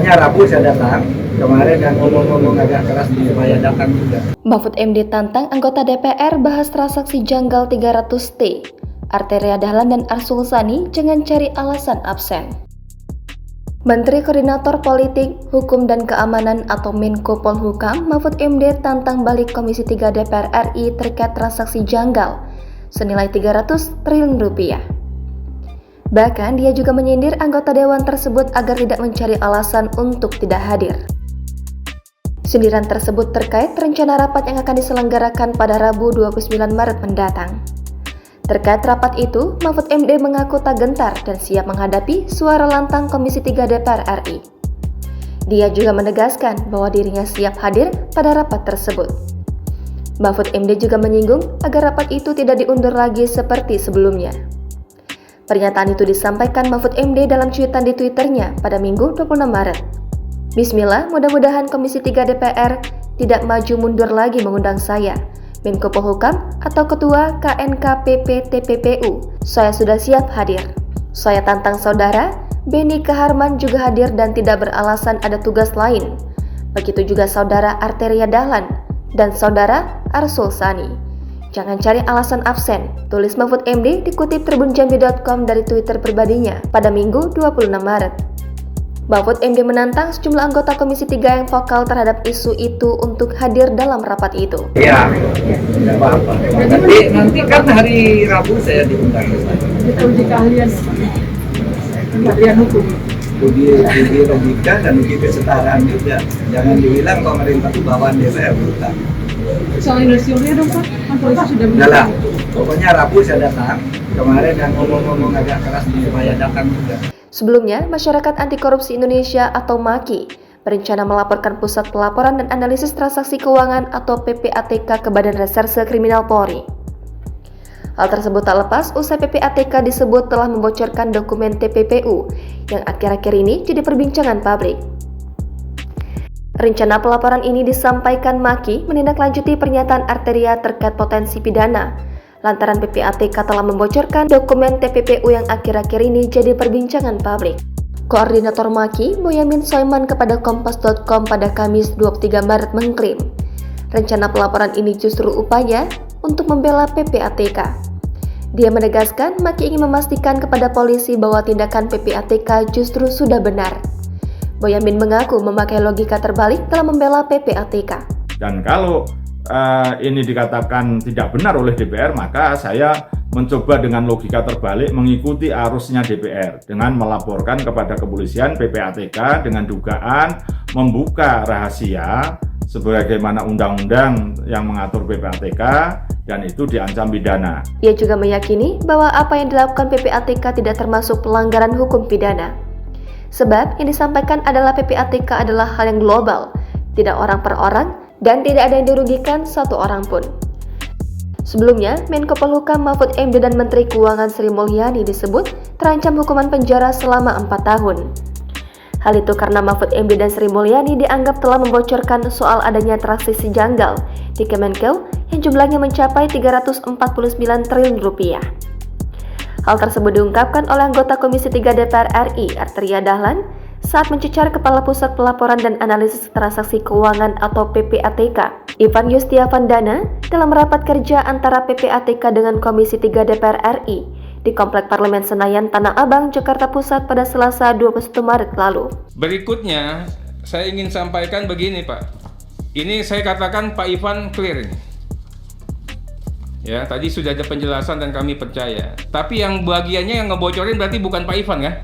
Pokoknya Rabu saya datang. Kemarin yang ngomong-ngomong agak keras supaya datang juga. Mahfud MD tantang anggota DPR bahas transaksi janggal 300T. Arteria Dahlan dan Arsul Sani jangan cari alasan absen. Menteri Koordinator Politik, Hukum dan Keamanan atau Menko Polhukam Mahfud MD tantang balik Komisi 3 DPR RI terkait transaksi janggal senilai 300 triliun rupiah. Bahkan dia juga menyindir anggota dewan tersebut agar tidak mencari alasan untuk tidak hadir. Sindiran tersebut terkait rencana rapat yang akan diselenggarakan pada Rabu 29 Maret mendatang. Terkait rapat itu, Mahfud MD mengaku tak gentar dan siap menghadapi suara lantang Komisi 3 DPR RI. Dia juga menegaskan bahwa dirinya siap hadir pada rapat tersebut. Mahfud MD juga menyinggung agar rapat itu tidak diundur lagi seperti sebelumnya. Pernyataan itu disampaikan Mahfud MD dalam cuitan di Twitternya pada Minggu 26 Maret. Bismillah, mudah-mudahan Komisi 3 DPR tidak maju mundur lagi mengundang saya, Menko Polhukam atau Ketua KNKPP TPPU. Saya sudah siap hadir. Saya tantang saudara, Beni Kaharman juga hadir dan tidak beralasan ada tugas lain. Begitu juga saudara Arteria Dahlan dan saudara Arsul Sani. Jangan cari alasan absen, tulis Mahfud MD dikutip tribunjambi.com dari Twitter pribadinya pada Minggu 26 Maret. Mahfud MD menantang sejumlah anggota Komisi 3 yang vokal terhadap isu itu untuk hadir dalam rapat itu. Iya, tidak apa-apa. Nanti kan hari Rabu saya diundang. Kita uji keahlian hukum. Uji logika dan uji kesetaraan juga. Jangan dibilang pemerintah itu bawaan DPR, bukan. Soal inersialnya dong Pak, kan polisi sudah Udah, pokoknya Rabu saya datang. Kemarin yang ngomong-ngomong agak keras supaya datang juga. Sebelumnya, Masyarakat Anti Korupsi Indonesia atau MAKI berencana melaporkan Pusat Pelaporan dan Analisis Transaksi Keuangan atau PPATK ke Badan Reserse Kriminal Polri. Hal tersebut tak lepas usai PPATK disebut telah membocorkan dokumen TPPU yang akhir-akhir ini jadi perbincangan publik. Rencana pelaporan ini disampaikan MAKI menindaklanjuti pernyataan Arteria terkait potensi pidana lantaran PPATK telah membocorkan dokumen TPPU yang akhir-akhir ini jadi perbincangan publik. Koordinator MAKI, Boyamin Soiman kepada Kompas.com pada Kamis 23 Maret mengklaim, rencana pelaporan ini justru upaya untuk membela PPATK. Dia menegaskan MAKI ingin memastikan kepada polisi bahwa tindakan PPATK justru sudah benar. Boyamin mengaku memakai logika terbalik dalam membela PPATK. Dan kalau ini dikatakan tidak benar oleh DPR, maka saya mencoba dengan logika terbalik mengikuti arusnya DPR dengan melaporkan kepada kepolisian PPATK dengan dugaan membuka rahasia sebagaimana undang-undang yang mengatur PPATK dan itu diancam pidana. Ia juga meyakini bahwa apa yang dilakukan PPATK tidak termasuk pelanggaran hukum pidana. Sebab yang disampaikan adalah PPATK adalah hal yang global, tidak orang per orang, dan tidak ada yang dirugikan satu orang pun. Sebelumnya, Menko Polhukam Mahfud MD dan Menteri Keuangan Sri Mulyani disebut terancam hukuman penjara selama 4 tahun. Hal itu karena Mahfud MD dan Sri Mulyani dianggap telah membocorkan soal adanya transaksi janggal di Kemenkel yang jumlahnya mencapai 349 triliun rupiah. Hal tersebut diungkapkan oleh anggota Komisi 3 DPR RI, Arteria Dahlan, saat mencecar Kepala Pusat Pelaporan dan Analisis Transaksi Keuangan atau PPATK, Ivan Yustiavandana, dalam rapat kerja antara PPATK dengan Komisi 3 DPR RI di Komplek Parlemen Senayan, Tanah Abang, Jakarta Pusat pada Selasa 21 Maret lalu. Berikutnya, saya ingin sampaikan begini Pak. Ini saya katakan Pak Ivan clear ini. Ya, tadi sudah ada penjelasan dan kami percaya. Tapi yang bagiannya yang ngebocorin berarti bukan Pak Ivan kan?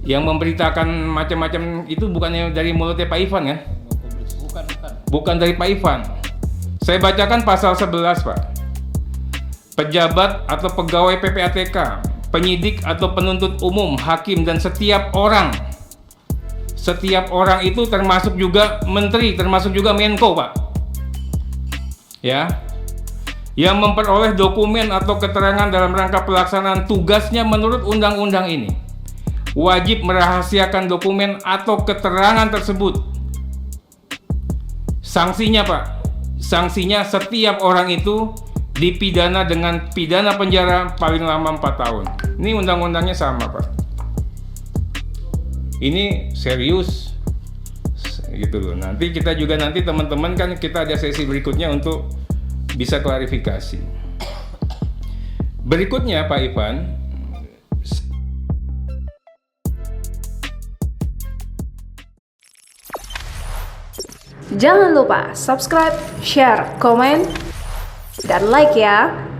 Yang memberitakan macam-macam itu bukannya dari mulutnya Pak Ivan kan? Bukan dari Pak Ivan. Saya bacakan pasal 11 Pak. Pejabat atau pegawai PPATK, penyidik atau penuntut umum, hakim dan setiap orang itu termasuk juga menteri, termasuk juga Menko Pak. Ya. Yang memperoleh dokumen atau keterangan dalam rangka pelaksanaan tugasnya menurut undang-undang ini wajib merahasiakan dokumen atau keterangan tersebut. Sanksinya Pak, sanksinya setiap orang itu dipidana dengan pidana penjara paling lama 4 tahun. Ini undang-undangnya sama Pak. ini serius gitu loh. Nanti kita juga teman-teman kan kita ada sesi berikutnya untuk bisa klarifikasi. Berikutnya Pak Ivan, jangan lupa subscribe, share, komen, dan like ya.